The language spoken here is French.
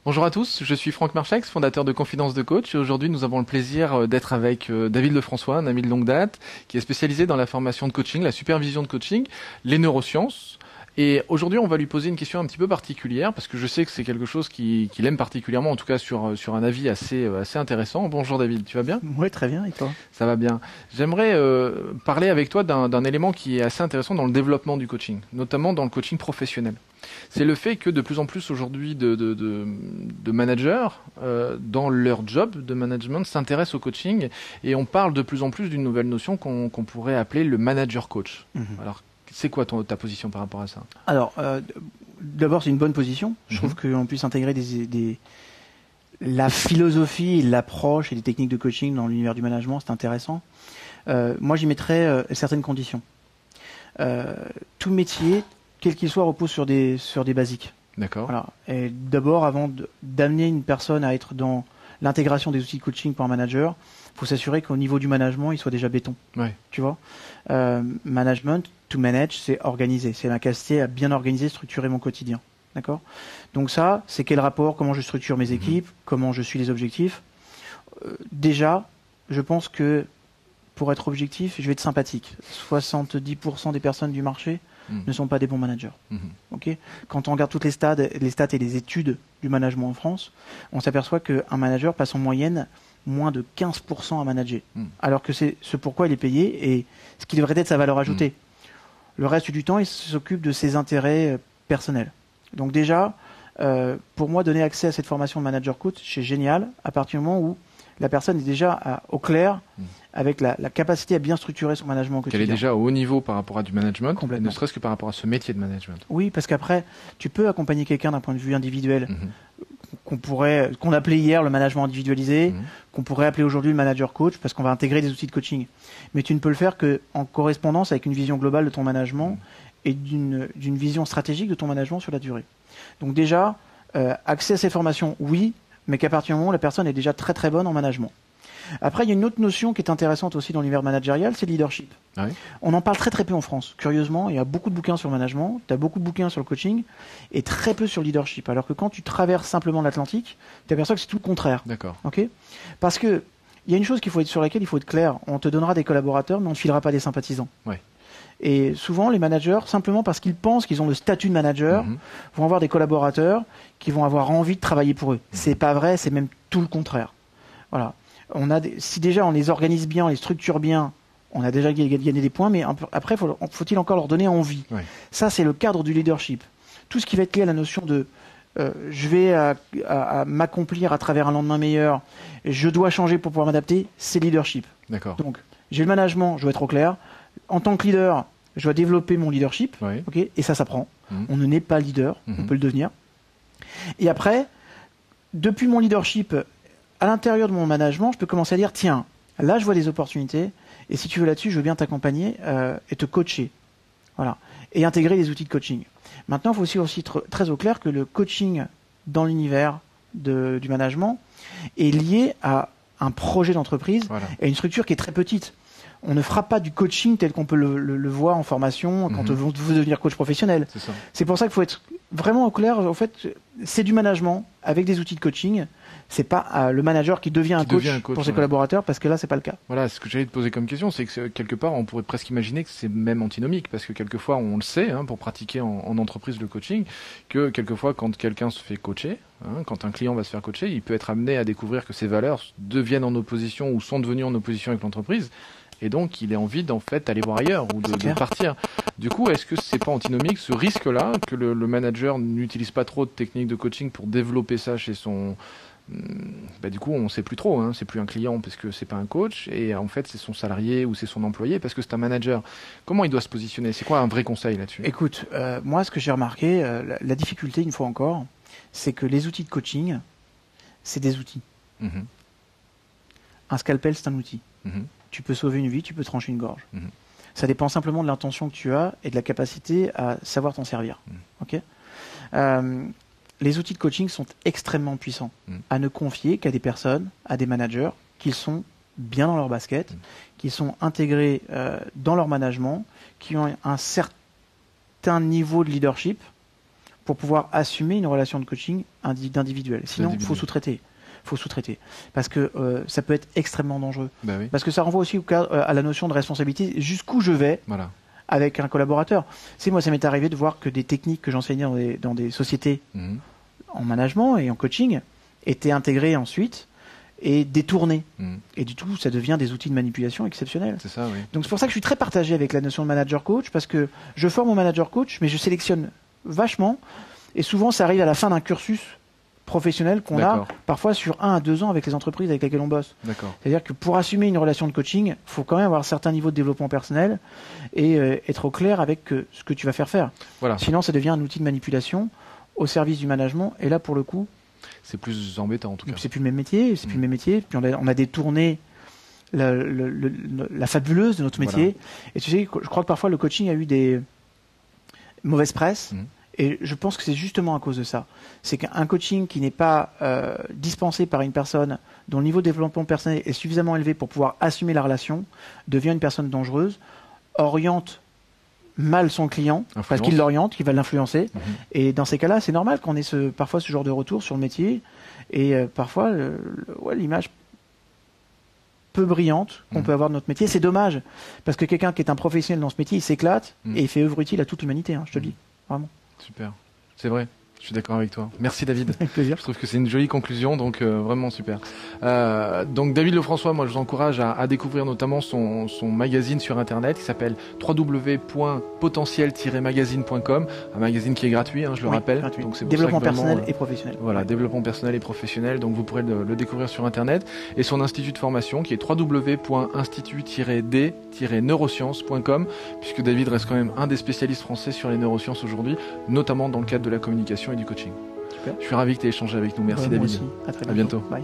Bonjour à tous, je suis Franck Marchex, fondateur de Confidence de Coach. Et aujourd'hui, nous avons le plaisir d'être avec David Lefrançois, un ami de longue date, qui est spécialisé dans la formation de coaching, la supervision de coaching, les neurosciences. Et aujourd'hui, on va lui poser une question un petit peu particulière, parce que je sais que c'est quelque chose qu'il aime particulièrement, en tout cas sur un avis assez intéressant. Bonjour David, tu vas bien? Oui, très bien, et toi? Ça va bien. J'aimerais parler avec toi d'un élément qui est assez intéressant dans le développement du coaching, notamment dans le coaching professionnel. C'est le fait que de plus en plus aujourd'hui de managers, dans leur job de management, s'intéressent au coaching et on parle de plus en plus d'une nouvelle notion qu'on pourrait appeler le manager coach. Alors, c'est quoi ta position par rapport à ça? Alors, d'abord, c'est une bonne position. Je trouve qu'on puisse intégrer la philosophie, l'approche et les techniques de coaching dans l'univers du management, c'est intéressant. Moi, j'y mettrais certaines conditions. Tout métier, quel qu'il soit, repose sur des basiques. D'accord. Voilà. Et d'abord, avant d'amener une personne à être dans l'intégration des outils de coaching pour un manager, il faut s'assurer qu'au niveau du management, il soit déjà béton. Ouais. Tu vois, management, to manage, c'est organiser. C'est ma capacité à bien organiser, structurer mon quotidien. D'accord? Donc ça, c'est quel rapport, comment je structure mes équipes, comment je suis les objectifs. Déjà, je pense que pour être objectif, je vais être sympathique. 70% des personnes du marché ne sont pas des bons managers. Okay, quand on regarde toutes les stats et les études du management en France, on s'aperçoit qu'un manager passe en moyenne moins de 15% à manager. Alors que c'est ce pourquoi il est payé et ce qui devrait être sa valeur ajoutée. Le reste du temps, il s'occupe de ses intérêts personnels. Donc déjà, pour moi, donner accès à cette formation de manager coach, c'est génial à partir du moment où la personne est déjà au clair avec la capacité à bien structurer son management au quotidien. Qu'elle est déjà au haut niveau par rapport à du management, Complètement. ne serait-ce que par rapport à ce métier de management. Oui, parce qu'après, tu peux accompagner quelqu'un d'un point de vue individuel, qu'on appelait hier le management individualisé, qu'on pourrait appeler aujourd'hui le manager coach, parce qu'on va intégrer des outils de coaching. Mais tu ne peux le faire qu'en correspondance avec une vision globale de ton management et d'une vision stratégique de ton management sur la durée. Donc déjà, accès à ces formations, oui, mais qu'à partir du moment où la personne est déjà très très bonne en management. Après, il y a une autre notion qui est intéressante aussi dans l'univers managérial, c'est le leadership. Ah oui. On en parle très très peu en France. Curieusement, il y a beaucoup de bouquins sur le management, tu as beaucoup de bouquins sur le coaching, et très peu sur le leadership. Alors que quand tu traverses simplement l'Atlantique, tu aperçois que c'est tout le contraire. D'accord. Okay, parce que il y a une chose sur laquelle il faut être clair. On te donnera des collaborateurs, mais on ne te filera pas des sympathisants. Ouais. Et souvent, les managers, simplement parce qu'ils pensent qu'ils ont le statut de manager, vont avoir des collaborateurs qui vont avoir envie de travailler pour eux. C'est pas vrai, c'est même tout le contraire. Voilà. Si déjà on les organise bien, on les structure bien, on a déjà gagné des points, mais après, faut-il encore leur donner envie. Ouais. Ça, c'est le cadre du leadership. Tout ce qui va être lié à la notion de je vais à m'accomplir à travers un lendemain meilleur, je dois changer pour pouvoir m'adapter, c'est leadership. D'accord. Donc, j'ai le management, je dois être au clair. En tant que leader, je dois développer mon leadership. Oui. Okay, et ça s'apprend. On ne naît pas leader, on peut le devenir. Et après, depuis mon leadership, à l'intérieur de mon management, je peux commencer à dire, tiens, là je vois des opportunités, et si tu veux là-dessus, je veux bien t'accompagner et te coacher. Voilà. Et intégrer des outils de coaching. Maintenant, il faut aussi être très au clair que le coaching dans l'univers du management est lié à un projet d'entreprise et à une structure qui est très petite. On ne fera pas du coaching tel qu'on peut le voir en formation quand vous devez devenir coach professionnel. C'est pour ça qu'il faut être vraiment au clair. En fait, c'est du management avec des outils de coaching. C'est pas le manager qui devient un coach pour ses collaborateurs, parce que là, c'est pas le cas. Voilà, ce que j'allais te poser comme question, c'est que quelque part, on pourrait presque imaginer que c'est même antinomique, parce que quelquefois, on le sait, pour pratiquer en entreprise le coaching, que quelquefois, quand quelqu'un se fait coacher, quand un client va se faire coacher, il peut être amené à découvrir que ses valeurs deviennent en opposition ou sont devenues en opposition avec l'entreprise. Et donc, il a envie d'en fait d'aller voir ailleurs ou de partir. Du coup, est-ce que c'est pas antinomique ce risque-là que le manager n'utilise pas trop de techniques de coaching pour développer ça chez son... du coup, on sait plus trop. C'est plus un client parce que c'est pas un coach, et en fait, c'est son salarié ou c'est son employé parce que c'est un manager. Comment il doit se positionner? C'est quoi un vrai conseil là-dessus? Écoute, moi, ce que j'ai remarqué, la difficulté, une fois encore, c'est que les outils de coaching, c'est des outils. Un scalpel, c'est un outil. Tu peux sauver une vie, tu peux trancher une gorge. Ça dépend simplement de l'intention que tu as et de la capacité à savoir t'en servir. Okay, les outils de coaching sont extrêmement puissants à ne confier qu'à des personnes, à des managers qui sont bien dans leur basket, qui sont intégrés dans leur management, qui ont un certain niveau de leadership pour pouvoir assumer une relation de coaching d'individuel. Sinon, il faut sous-traiter. Parce que ça peut être extrêmement dangereux. Bah oui. Parce que ça renvoie aussi à la notion de responsabilité, jusqu'où je vais avec un collaborateur. Moi, ça m'est arrivé de voir que des techniques que j'enseignais dans des sociétés en management et en coaching étaient intégrées ensuite et détournées. Et du tout, ça devient des outils de manipulation exceptionnels. C'est ça, oui. Donc c'est pour ça que je suis très partagé avec la notion de manager-coach, parce que je forme mon manager-coach, mais je sélectionne vachement, et souvent ça arrive à la fin d'un cursus professionnel qu'on a parfois sur 1 à 2 ans avec les entreprises avec lesquelles on bosse. C'est-à-dire que pour assumer une relation de coaching, il faut quand même avoir un certain niveau de développement personnel et être au clair avec ce que tu vas faire. Sinon, ça devient un outil de manipulation au service du management. Et là, pour le coup, c'est plus embêtant en tout cas. C'est plus le même métier. Plus le même métier. Puis on a détourné la fabuleuse de notre métier. Et tu sais, je crois que parfois le coaching a eu des mauvaises presses. Et je pense que c'est justement à cause de ça. C'est qu'un coaching qui n'est pas dispensé par une personne dont le niveau de développement personnel est suffisamment élevé pour pouvoir assumer la relation, devient une personne dangereuse, oriente mal son client, parce qu'il l'oriente, qu'il va l'influencer. Et dans ces cas-là, c'est normal qu'on ait parfois ce genre de retour sur le métier. Et parfois, l'image peu brillante qu'on peut avoir de notre métier. C'est dommage, parce que quelqu'un qui est un professionnel dans ce métier, il s'éclate et il fait œuvre utile à toute l'humanité, je te le dis, vraiment. Super, c'est vrai, je suis d'accord avec toi. Merci David. Avec plaisir. Je trouve que c'est une jolie conclusion, donc vraiment super. Donc David Lefrançois, moi je vous encourage à découvrir notamment son magazine sur internet qui s'appelle www.potentiel-magazine.com, un magazine qui est gratuit, je le rappelle. Gratuit. Donc c'est pour développement ça que personnel et professionnel. Voilà, développement personnel et professionnel, donc vous pourrez le découvrir sur internet. Et son institut de formation qui est www.institut-d-neurosciences.com, puisque David reste quand même un des spécialistes français sur les neurosciences aujourd'hui, notamment dans le cadre de la communication et du coaching. Super. Je suis ravi que tu aies échangé avec nous. Merci David. Moi aussi. À très bientôt. À bientôt. Bye.